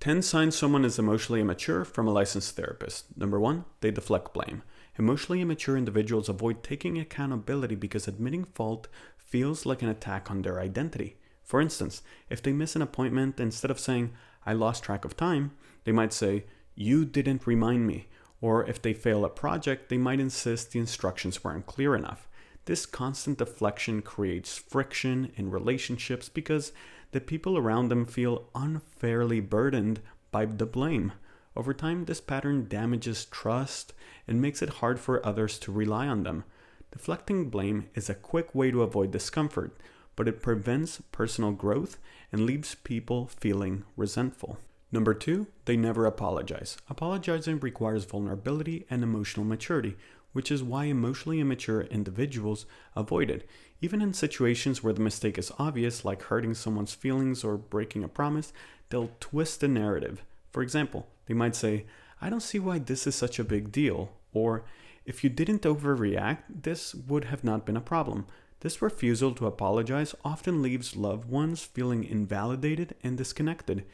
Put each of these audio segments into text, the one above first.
10 signs someone is emotionally immature from a licensed therapist. Number 1, they deflect blame. Emotionally immature individuals avoid taking accountability because admitting fault feels like an attack on their identity. For instance, if they miss an appointment, instead of saying, I lost track of time, they might say, you didn't remind me. Or if they fail a project, they might insist the instructions weren't clear enough. This constant deflection creates friction in relationships because the people around them feel unfairly burdened by the blame. Over time, this pattern damages trust and makes it hard for others to rely on them. Deflecting blame is a quick way to avoid discomfort, but it prevents personal growth and leaves people feeling resentful. Number 2, they never apologize. Apologizing requires vulnerability and emotional maturity, which is why emotionally immature individuals avoid it. Even in situations where the mistake is obvious, like hurting someone's feelings or breaking a promise, they'll twist the narrative. For example, they might say, I don't see why this is such a big deal, or if you didn't overreact, this would have not been a problem. This refusal to apologize often leaves loved ones feeling invalidated and disconnected.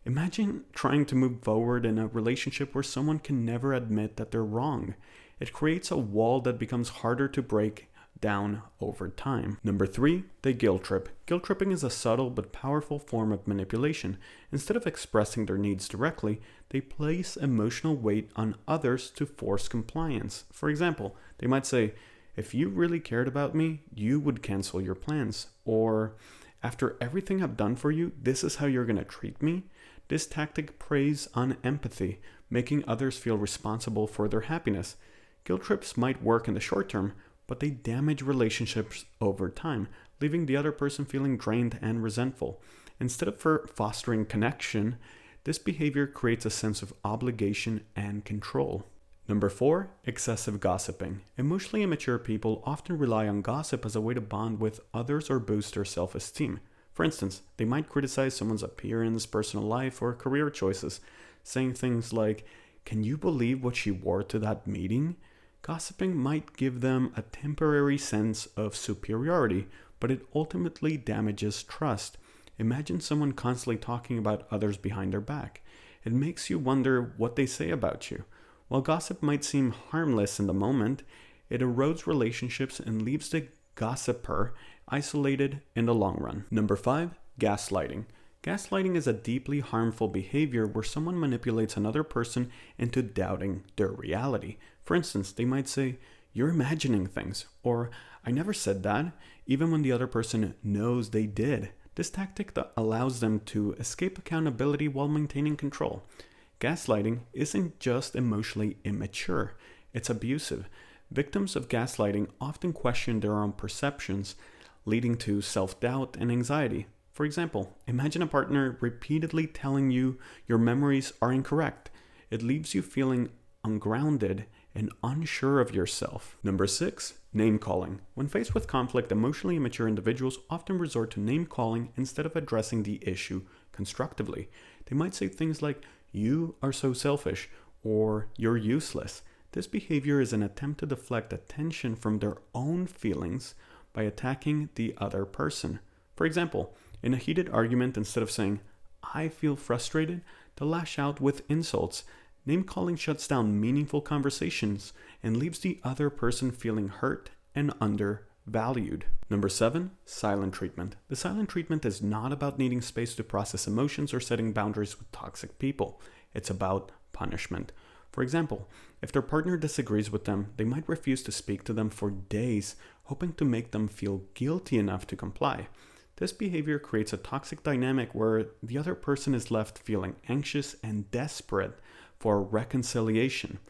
Imagine trying to move forward in a relationship where someone can never admit that they're wrong. It creates a wall that becomes harder to break down over time. Number 3, they guilt trip. Guilt tripping is a subtle but powerful form of manipulation. Instead of expressing their needs directly, they place emotional weight on others to force compliance. For example, they might say, if you really cared about me, you would cancel your plans. Or, after everything I've done for you, this is how you're going to treat me? This tactic preys on empathy, making others feel responsible for their happiness. Guilt trips might work in the short term, but they damage relationships over time, leaving the other person feeling drained and resentful. Instead of fostering connection, this behavior creates a sense of obligation and control. Number 4, excessive gossiping. Emotionally immature people often rely on gossip as a way to bond with others or boost their self-esteem. For instance, they might criticize someone's appearance, personal life, or career choices, saying things like, can you believe what she wore to that meeting? Gossiping might give them a temporary sense of superiority, but it ultimately damages trust. Imagine someone constantly talking about others behind their back. It makes you wonder what they say about you. While gossip might seem harmless in the moment, it erodes relationships and leaves the gossiper isolated in the long run. Number 5, gaslighting. Gaslighting is a deeply harmful behavior where someone manipulates another person into doubting their reality. For instance, they might say, you're imagining things, or I never said that, even when the other person knows they did. This tactic that allows them to escape accountability while maintaining control. Gaslighting isn't just emotionally immature, it's abusive. Victims of gaslighting often question their own perceptions, leading to self-doubt and anxiety. For example, imagine a partner repeatedly telling you your memories are incorrect. It leaves you feeling ungrounded and unsure of yourself. Number 6, name calling. When faced with conflict, emotionally immature individuals often resort to name calling instead of addressing the issue constructively. They might say things like, you are so selfish, or you're useless. This behavior is an attempt to deflect attention from their own feelings by attacking the other person. For example, in a heated argument, instead of saying, I feel frustrated, they'll lash out with insults. Name-calling shuts down meaningful conversations and leaves the other person feeling hurt and undervalued. Number 7, silent treatment. The silent treatment is not about needing space to process emotions or setting boundaries with toxic people. It's about punishment. For example, if their partner disagrees with them, they might refuse to speak to them for days, hoping to make them feel guilty enough to comply. This behavior creates a toxic dynamic where the other person is left feeling anxious and desperate for reconciliation.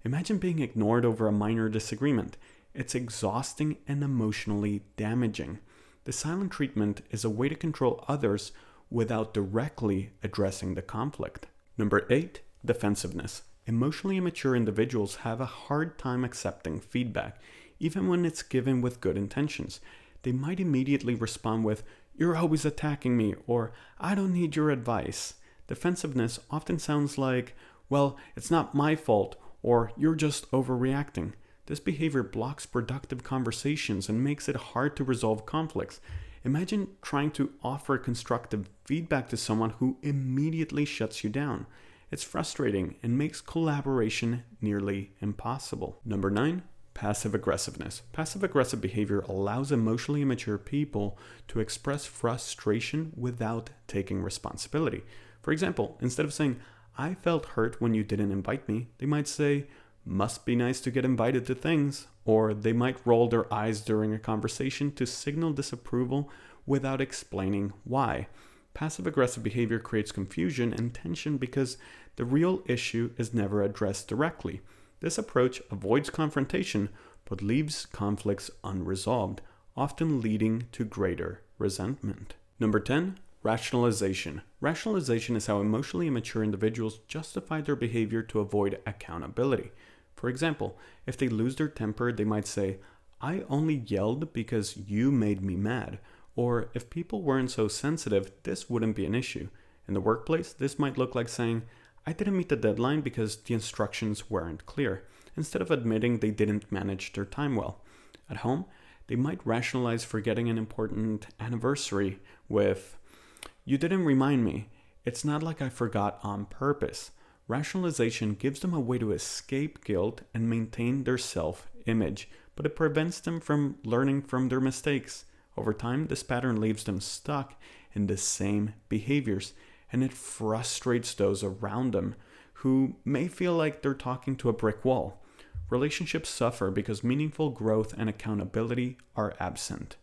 Imagine being ignored over a minor disagreement. It's exhausting and emotionally damaging. The silent treatment is a way to control others without directly addressing the conflict. Number 8, defensiveness. Emotionally immature individuals have a hard time accepting feedback, even when it's given with good intentions. They might immediately respond with, you're always attacking me, or I don't need your advice. Defensiveness often sounds like, well, it's not my fault, or you're just overreacting. This behavior blocks productive conversations and makes it hard to resolve conflicts. Imagine trying to offer constructive feedback to someone who immediately shuts you down. It's frustrating and makes collaboration nearly impossible. Number 9, passive aggressiveness. Passive aggressive behavior allows emotionally immature people to express frustration without taking responsibility. For example, instead of saying, "I felt hurt when you didn't invite me," they might say, "Must be nice to get invited to things." Or they might roll their eyes during a conversation to signal disapproval without explaining why. Passive aggressive behavior creates confusion and tension because the real issue is never addressed directly. This approach avoids confrontation but leaves conflicts unresolved, often leading to greater resentment. Number 10, rationalization. Rationalization is how emotionally immature individuals justify their behavior to avoid accountability. For example, if they lose their temper, they might say, "I only yelled because you made me mad." Or, "If people weren't so sensitive, this wouldn't be an issue." In the workplace, this might look like saying, "I didn't meet the deadline because the instructions weren't clear," instead of admitting they didn't manage their time well. At home, they might rationalize forgetting an important anniversary with, "You didn't remind me. It's not like I forgot on purpose." Rationalization gives them a way to escape guilt and maintain their self-image, but it prevents them from learning from their mistakes. Over time, this pattern leaves them stuck in the same behaviors, and it frustrates those around them who may feel like they're talking to a brick wall. Relationships suffer because meaningful growth and accountability are absent.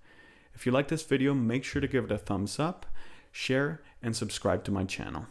If you like this video, make sure to give it a thumbs up, share, and subscribe to my channel.